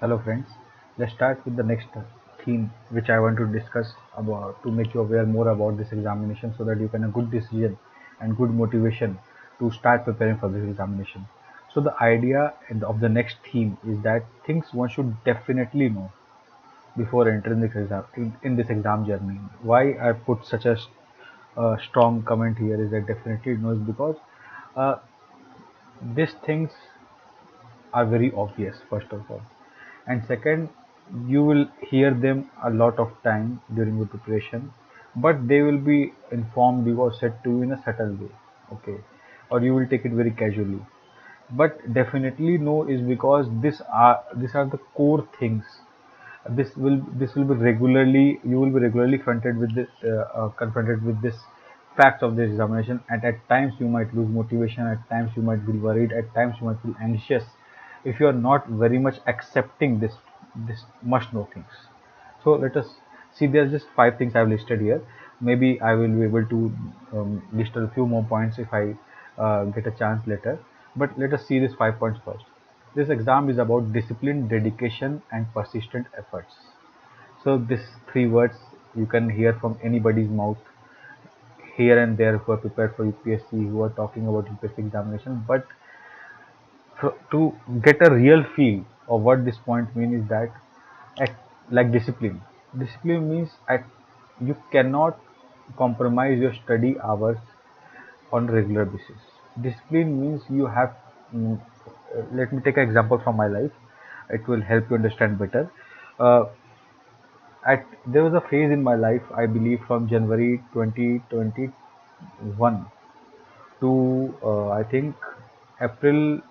Hello friends, let's start with the next theme which I want to discuss about to make you aware more about this examination so that you can have good decision and good motivation to start preparing for this examination. So the idea of the next theme is that things one should definitely know before entering this exam in this exam journey. Why I put such a strong comment here is that definitely knows because uh, these things are very obvious first of all, and second, you will hear them a lot of time during the preparation, but they will be informed you or said to you in a subtle way, okay, or you will take it very casually. But definitely no is because these are the core things. This will be regularly, you will be regularly confronted with this facts of the examination, and at times you might lose motivation, at times you might be worried, at times you might feel anxious if you are not very much accepting this must know things. So let us see, there's just five things I've listed here. Maybe I will be able to list a few more points if I get a chance later, but let us see these 5 points first. This exam is about discipline, dedication, and persistent efforts. So these three words you can hear from anybody's mouth here and there who are prepared for UPSC, who are talking about UPSC examination. But to get a real feel of what this point means is that, at, like discipline. Discipline means you cannot compromise your study hours on a regular basis. Discipline means you have. mm, Let me take an example from my life. It will help you understand better. Uh, there was a phase in my life, I believe, from January 2021 to I think April,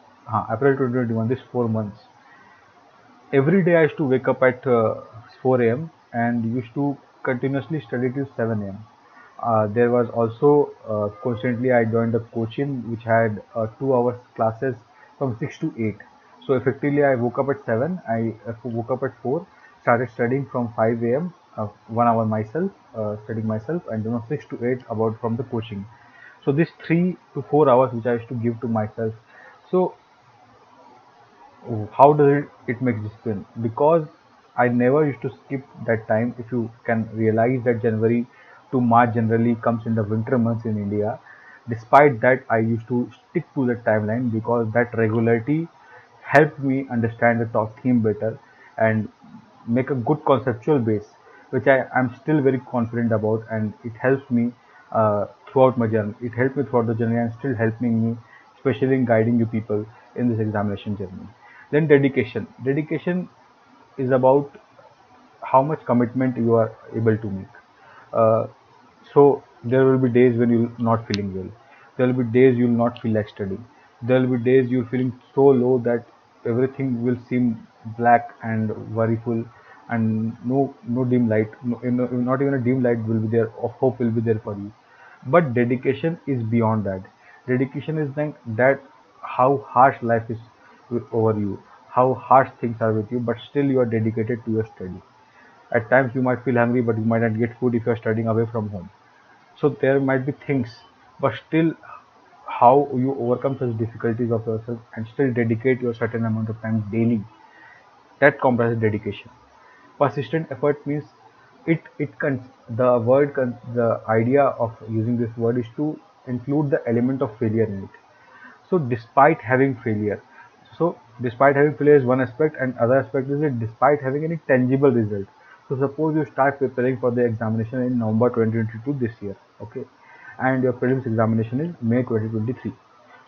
April 2021. This 4 months. Every day I used to wake up at 4 a.m. and used to continuously study till 7 a.m. There was also constantly I joined a coaching which had 2 hours classes from 6 to 8. So effectively I woke up at 7. I woke up at 4, started studying from 5 a.m. 1 hour myself, studying myself, and then 6 to 8 about from the coaching. So this 3 to 4 hours which I used to give to myself. So how does it make discipline? Because I never used to skip that time. If you can realize that January to March generally comes in the winter months in India, despite that I used to stick to the timeline because that regularity helped me understand the talk theme better and make a good conceptual base, which I am still very confident about, and it helps me throughout my journey. It helped me throughout the journey and still helping me, especially in guiding you people in this examination journey. Then dedication. Dedication is about how much commitment you are able to make. Uh, so there will be days when you're not feeling well. There will be days you'll not feel like studying. There will be days you're feeling so low that everything will seem black and worryful, and no dim light, not even a dim light will be there of hope will be there for you. But dedication is beyond that. Dedication is then that how harsh life is over you, how harsh things are with you, but still you are dedicated to your study. At times you might feel hungry, but you might not get food if you are studying away from home. So there might be things, but still, how you overcome such difficulties of yourself and still dedicate your certain amount of time daily, that comprises dedication. Persistent effort means the idea of using this word is to include the element of failure in it. So despite having failure is one aspect, and other aspect is that despite having any tangible result. So suppose you start preparing for the examination in November 2022 this year, okay, and your prelims examination is May 2023.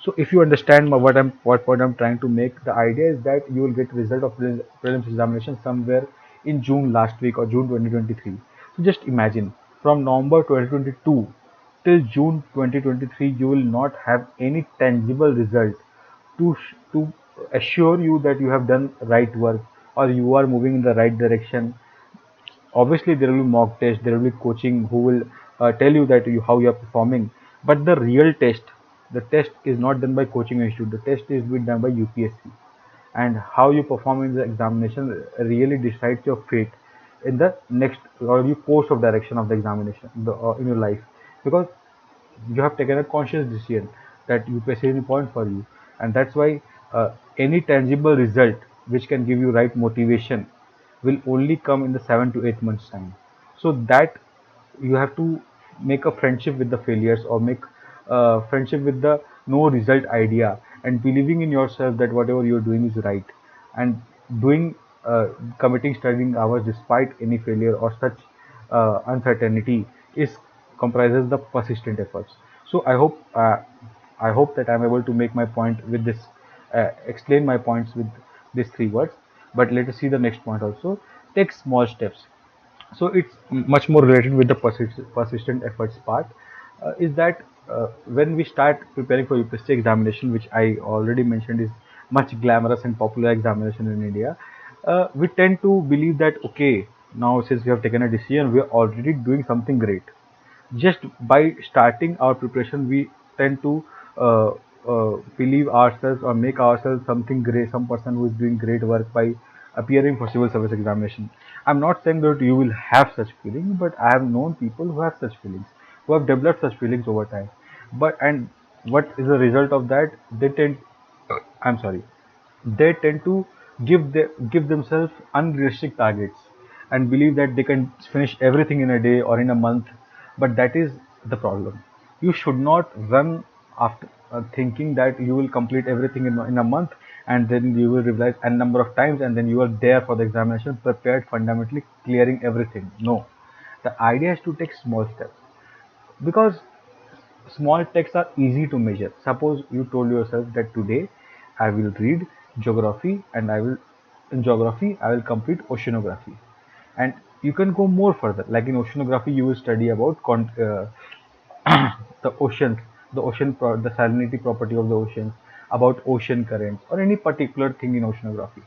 So if you understand what point I'm trying to make, the idea is that you will get result of prelims examination somewhere in June last week or June 2023. So just imagine, from November 2022 till June 2023, you will not have any tangible result to assure you that you have done right work or you are moving in the right direction. Obviously there will be mock test, there will be coaching who will tell you that how you are performing, but the real test, the test is not done by coaching institute, the test is being done by UPSC. And how you perform in the examination really decides your fate in the next or your course of direction of the examination in your life, because you have taken a conscious decision that UPSC is important for you, and that's why any tangible result which can give you right motivation will only come in the 7 to 8 months time. So that you have to make a friendship with the failures, or make friendship with the no result idea, and believing in yourself that whatever you're doing is right, and doing committing studying hours despite any failure or such uncertainty is comprises the persistent efforts. So I hope that I'm able to make my point with this, explain my points with these three words. But let us see the next point also. Take small steps. So it's much more related with the persistent efforts part. Is that when we start preparing for UPSC examination, which I already mentioned is much glamorous and popular examination in India, we tend to believe that okay, now since we have taken a decision, we are already doing something great. Just by starting our preparation, we tend to believe ourselves or make ourselves something great, some person who is doing great work by appearing for civil service examination. I'm not saying that you will have such feelings, but I have known people who have such feelings, who have developed such feelings over time. But and what is the result of that? They tend, I'm sorry, they tend to give themselves unrealistic targets and believe that they can finish everything in a day or in a month. But that is the problem. You should not run after thinking that you will complete everything in a month, and then you will revise a number of times, and then you are there for the examination prepared, fundamentally clearing everything. No, the idea is to take small steps, because small texts are easy to measure. Suppose you told yourself that today I will read geography, and in geography I will complete oceanography, and you can go more further. Like in oceanography, you will study about the oceans, the salinity property of the oceans, about ocean currents, or any particular thing in oceanography.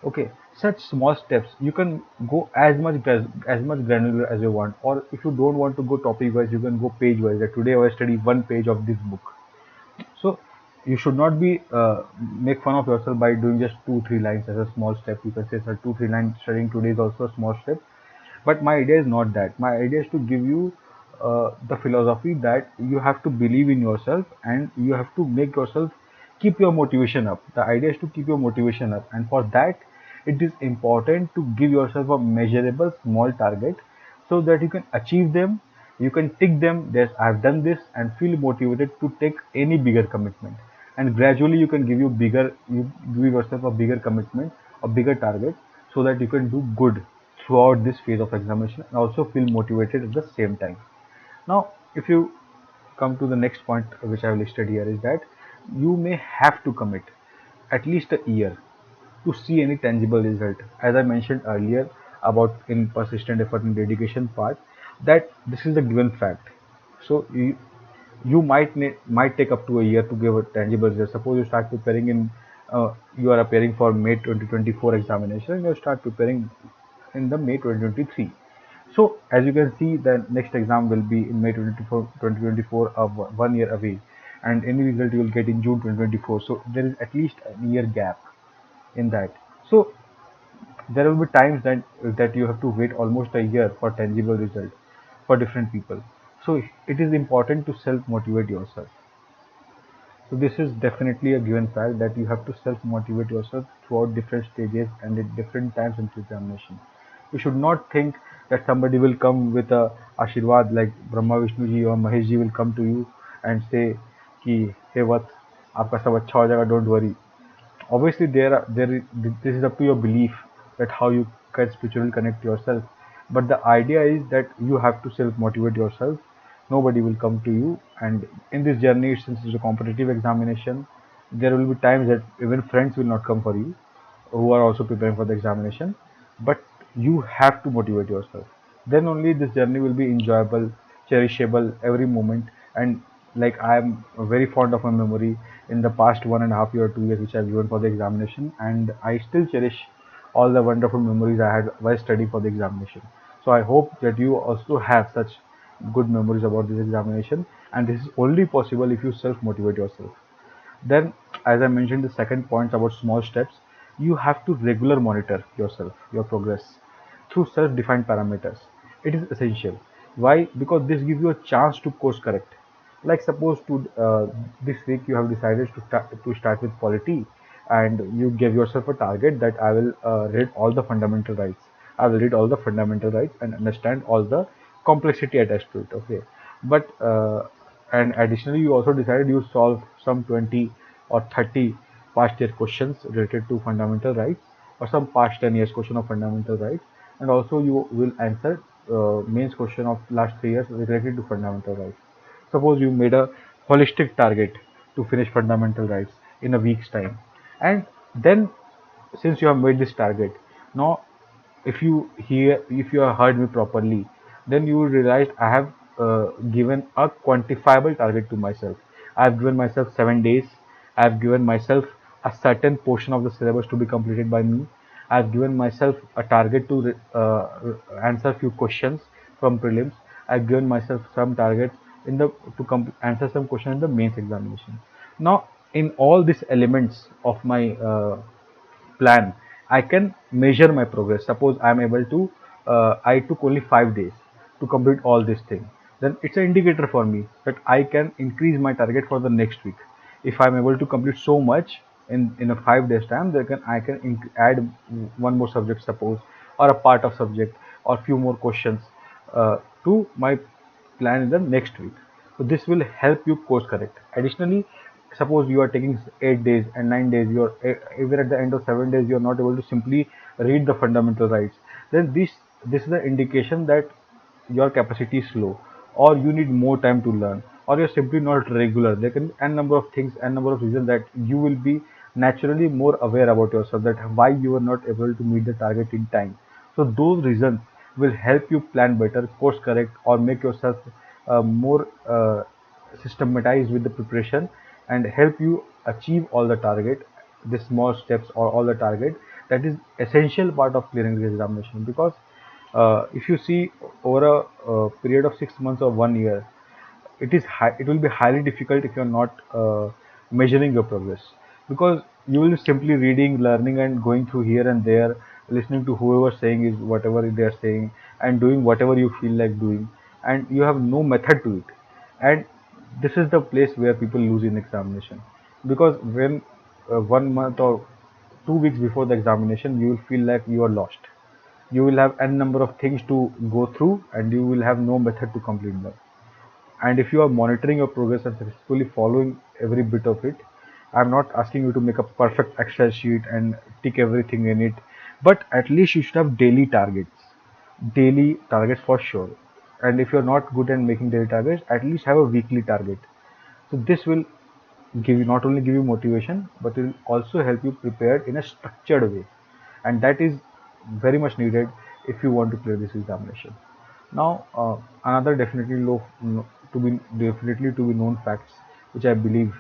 Okay, such small steps you can go as much granular as you want, or if you don't want to go topic wise, you can go page wise. That today I study one page of this book. So you should not be make fun of yourself by doing just 2 3 lines as a small step. You can say, sir, 2 3 lines studying today is also a small step. But my idea is not that. My idea is to give you the philosophy that you have to believe in yourself, and you have to make yourself keep your motivation up. The idea is to keep your motivation up, and for that it is important to give yourself a measurable small target, so that you can achieve them, you can tick them, yes, I've done this, and feel motivated to take any bigger commitment. And gradually you give yourself a bigger commitment, a bigger target, so that you can do good throughout this phase of examination and also feel motivated at the same time. Now, if you come to the next point which I have listed here, is that you may have to commit at least a year to see any tangible result. As I mentioned earlier about in persistent effort and dedication part, that this is a given fact. So you might take up to a year to give a tangible result. Suppose you start preparing in you are appearing for May 2024 examination, and you start preparing in the May 2023. So as you can see, the next exam will be in May 2024, of 1 year away, and any result you will get in June 2024. So there is at least a year gap in that. So there will be times that you have to wait almost a year for tangible result for different people. So it is important to self motivate yourself. So this is definitely a given fact that you have to self motivate yourself throughout different stages and at different times in examination. You should not think that somebody will come with a ashirwad like Brahma Vishnu ji or Mahesh ji will come to you and say कि hey what आपका सब अच्छा हो जाएगा, don't worry. Obviously this is up to your belief that how you can spiritually connect yourself, but the idea is that you have to self motivate yourself. Nobody will come to you, and in this journey, since it's a competitive examination, there will be times that even friends will not come for you who are also preparing for the examination, but you have to motivate yourself. Then only this journey will be enjoyable, cherishable every moment. And like I am very fond of my memory in the past 1.5 year or 2 years which I've given for the examination, and I still cherish all the wonderful memories I had while studying for the examination. So I hope that you also have such good memories about this examination, and this is only possible if you self motivate yourself. Then, as I mentioned, the second point about small steps, you have to regular monitor yourself, your progress through self-defined parameters. It is essential. Why? Because this gives you a chance to course correct. Like suppose to this week you have decided to start with polity, and you give yourself a target that I will read all the fundamental rights. I will read all the fundamental rights and understand all the complexity attached to it. Okay, but and additionally, you also decided you solve some 20 or 30 past year questions related to fundamental rights, or some past 10 years question of fundamental rights, and also you will answer mains question of last 3 years related to fundamental rights. Suppose you made a holistic target to finish fundamental rights in a week's time, and then since you have made this target, now if you have heard me properly, then you will realize I have given a quantifiable target to myself. I have given myself 7 days. I have given myself a certain portion of the syllabus to be completed by me. I have given myself a target to answer few questions from prelims. I have given myself some targets in the to answer some questions in the mains examination. Now, in all these elements of my plan, I can measure my progress. Suppose I am able to I took only 5 days to complete all this thing, then it's an indicator for me that I can increase my target for the next week. If I'm able to complete so much in a 5 days time, then I can add one more subject, suppose, or a part of subject, or few more questions to my plan in the next week. So this will help you course correct. Additionally, suppose you are taking 8 days and 9 days, you are even at the end of 7 days you are not able to simply read the fundamental rights, then this is the indication that your capacity is low, or you need more time to learn, or you're simply not regular. There can be n number of things, n number of reasons that you will be naturally more aware about yourself, that why you are not able to meet the target in time. So those reasons will help you plan better, course correct, or make yourself more systematized with the preparation, and help you achieve all the target, the small steps or all the target that is essential part of clearing the examination. Because if you see over a period of 6 months or 1 year, it will be highly difficult if you're not measuring your progress, because you will simply reading, learning, and going through here and there, listening to whoever saying is whatever they are saying, and doing whatever you feel like doing, and you have no method to it. And this is the place where people lose in examination, because when 1 month or 2 weeks before the examination, you will feel like you are lost. You will have n number of things to go through, and you will have no method to complete them. And if you are monitoring your progress and successfully following every bit of it, I'm not asking you to make a perfect Excel sheet and tick everything in it, but at least you should have daily targets for sure. And if you're not good at making daily targets, at least have a weekly target. So this will give you, not only give you motivation, but it will also help you prepare in a structured way, and that is very much needed if you want to clear this examination. Now, another definitely to be known facts, which I believe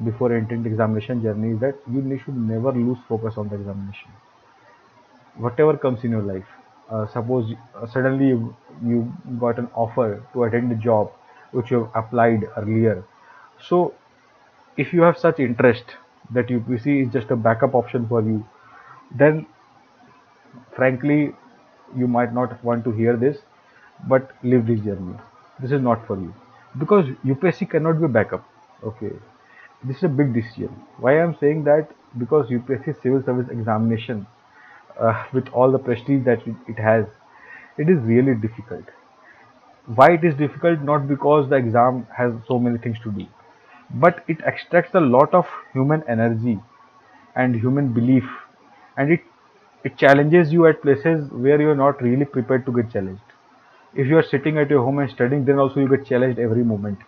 before entering the examination journey, is that should never lose focus on the examination. Whatever comes in your life, suppose suddenly you got an offer to attend a job which you have applied earlier. So if you have such interest that UPC is just a backup option for you, then frankly you might not want to hear this, but live this journey. This is not for you, because UPSC cannot be backup. Okay, this is a big decision. Why I'm saying that? Because UPSC Civil Service Examination, with all the prestige that it has, it is really difficult. Why it is difficult? Not because the exam has so many things to do, but it extracts a lot of human energy and human belief, and it challenges you at places where you're not really prepared to get challenged. If you are sitting at your home and studying, then also you get challenged every moment,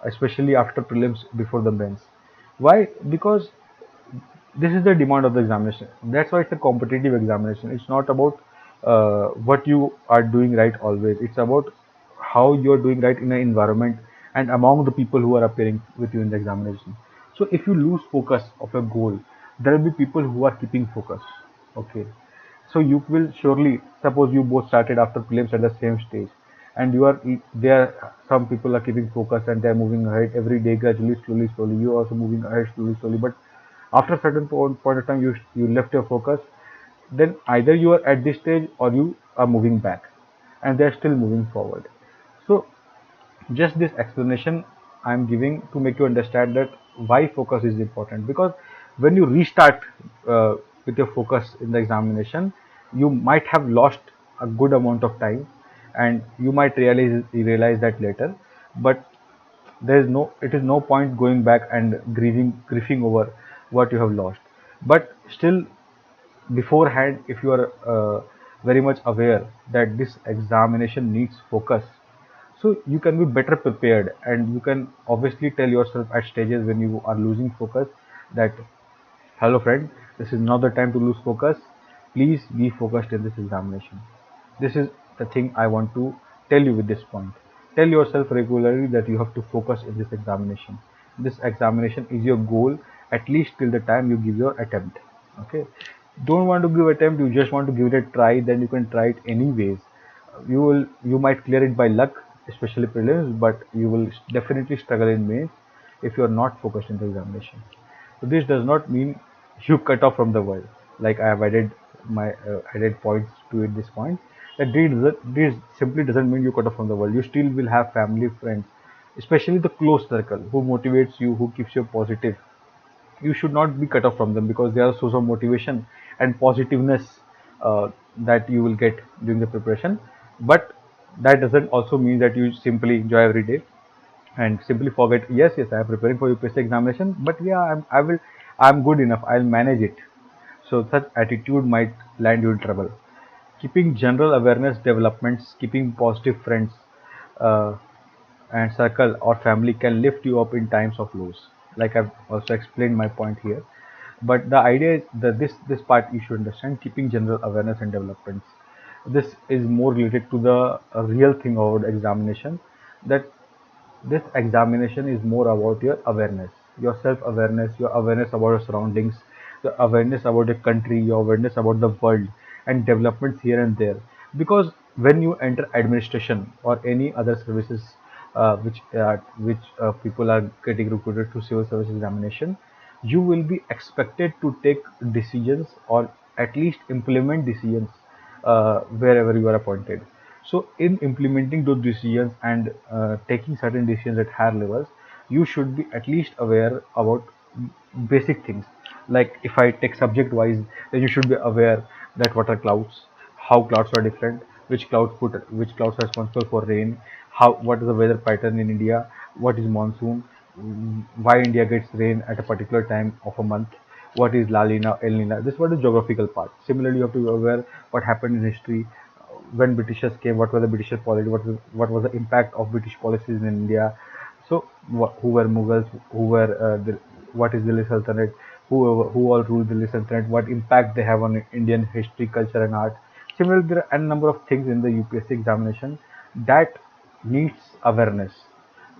especially after prelims before the mains. Why? Because this is the demand of the examination. That's why it's a competitive examination. It's not about what you are doing right always. It's about how you're doing right in an environment and among the people who are appearing with you in the examination. So if you lose focus of your goal, there will be people who are keeping focus. Okay, so you will surely, suppose you both started after prelims at the same stage, and you are there. Some people are keeping focus and they are moving ahead every day, gradually, slowly, slowly. You are also moving ahead slowly, slowly. But after a certain point of time, you left your focus. Then either you are at this stage or you are moving back, and they are still moving forward. So just this explanation I'm giving to make you understand that why focus is important, because when you restart with your focus in the examination, you might have lost a good amount of time, and you might realize that later. But there is no it is no point going back and grieving over what you have lost. But still, beforehand, if you are very much aware that this examination needs focus, so you can be better prepared, and you can obviously tell yourself at stages when you are losing focus that, hello friend, this is not the time to lose focus. Please be focused in this examination. This is the thing I want to tell you with this point. Tell yourself regularly that you have to focus in this examination. This examination is your goal, at least till the time you give your attempt. Okay. Don't want to give attempt, you just want to give it a try, then you can try it anyways. You might clear it by luck, especially prelims, but you will definitely struggle in mains if you are not focused in the examination. So this does not mean you cut off from the world. Like I have added points to it. This point that this simply doesn't mean you cut off from the world. You still will have family, friends, especially the close circle who motivates you, who keeps you positive. You should not be cut off from them because they are a source of motivation and positiveness that you will get during the preparation. But that doesn't also mean that you simply enjoy every day and simply forget, yes, yes, I am preparing for UPSC examination, but yeah, I'm good enough, I'll manage it. So such attitude might land you in trouble. Keeping general awareness developments, keeping positive friends, uh, and circle or family can lift you up in times of lows. Like I've also explained my point here. But the idea is that this part you should understand, keeping general awareness and developments. This is more related to the real thing about examination, that this examination is more about your awareness, your self-awareness, your awareness about your surroundings, your awareness about your country, your awareness about the world, and developments here and there. Because when you enter administration or any other services, which people are getting recruited to civil service examination, you will be expected to take decisions or at least implement decisions wherever you are appointed. So, in implementing those decisions and taking certain decisions at higher levels, you should be at least aware about basic things. Like if I take subject wise, then you should be aware that what are clouds, how clouds are different, which clouds are responsible for rain, how what is the weather pattern in India, what is monsoon, why India gets rain at a particular time of a month, what is La Nina, El Nina. This was the geographical part. Similarly, you have to be aware what happened in history, when Britishers came, what was the British policy, what was the impact of British policies in India. So, who were Mughals, what is Delhi Sultanate, who all ruled Delhi Sultanate, what impact they have on Indian history, culture, and art. Similarly, there are a number of things in the UPSC examination that needs awareness.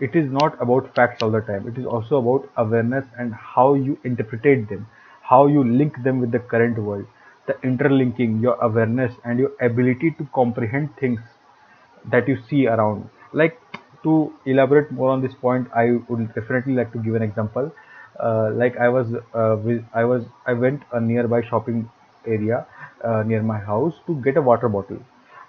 It is not about facts all the time. It is also about awareness and how you interpret them, how you link them with the current world, the interlinking, your awareness and your ability to comprehend things that you see around. Like, to elaborate more on this point, I would definitely like to give an example. Like I went a nearby shopping area near my house to get a water bottle.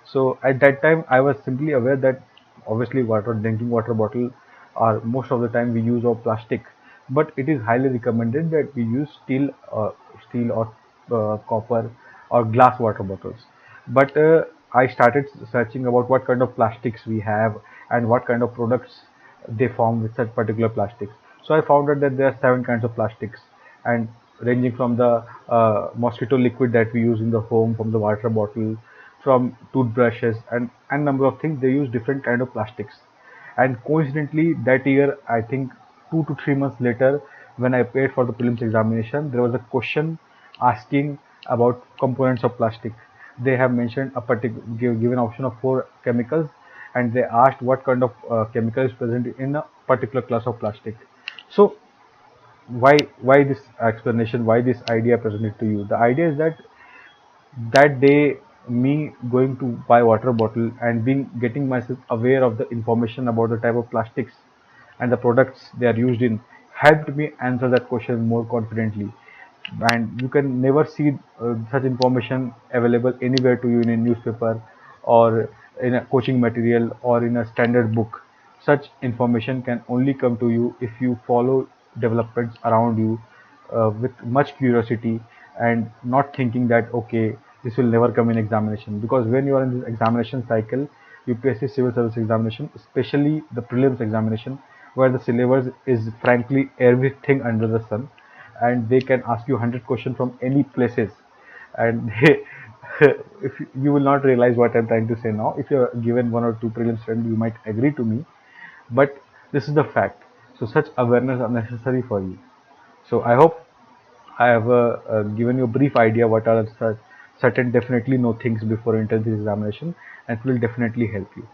So at that time, I was simply aware that obviously drinking water bottle are most of the time we use of plastic, but it is highly recommended that we use steel or copper or glass water bottles. But I started searching about what kind of plastics we have and what kind of products they form with such particular plastics. So I found out that there are 7 kinds of plastics, and ranging from the mosquito liquid that we use in the home, from the water bottle, from toothbrushes, and number of things. They use different kind of plastics. And coincidentally, that year, I think 2 to 3 months later, when I appeared for the prelims examination, there was a question asking about components of plastic. They have mentioned given option of 4 chemicals, and they asked what kind of chemical is present in a particular class of plastic. So why this explanation, why this idea presented to you? The idea is that day, me going to buy water bottle and being getting myself aware of the information about the type of plastics and the products they are used in helped me answer that question more confidently. And you can never see such information available anywhere to you in a newspaper or in a coaching material or in a standard book. Such information can only come to you if you follow developments around you, with much curiosity and not thinking that okay, this will never come in examination, because when you are in this examination cycle, UPSC Civil Service Examination, especially the prelims examination, where the syllabus is frankly everything under the sun, and they can ask you 100 questions from any places, and they, if you will not realize what I'm trying to say now. If you're given one or two prelims, and you might agree to me, but this is the fact. So such awareness are necessary for you. So I hope I have given you a brief idea what are certain definitely know things before entering this examination, and it will definitely help you.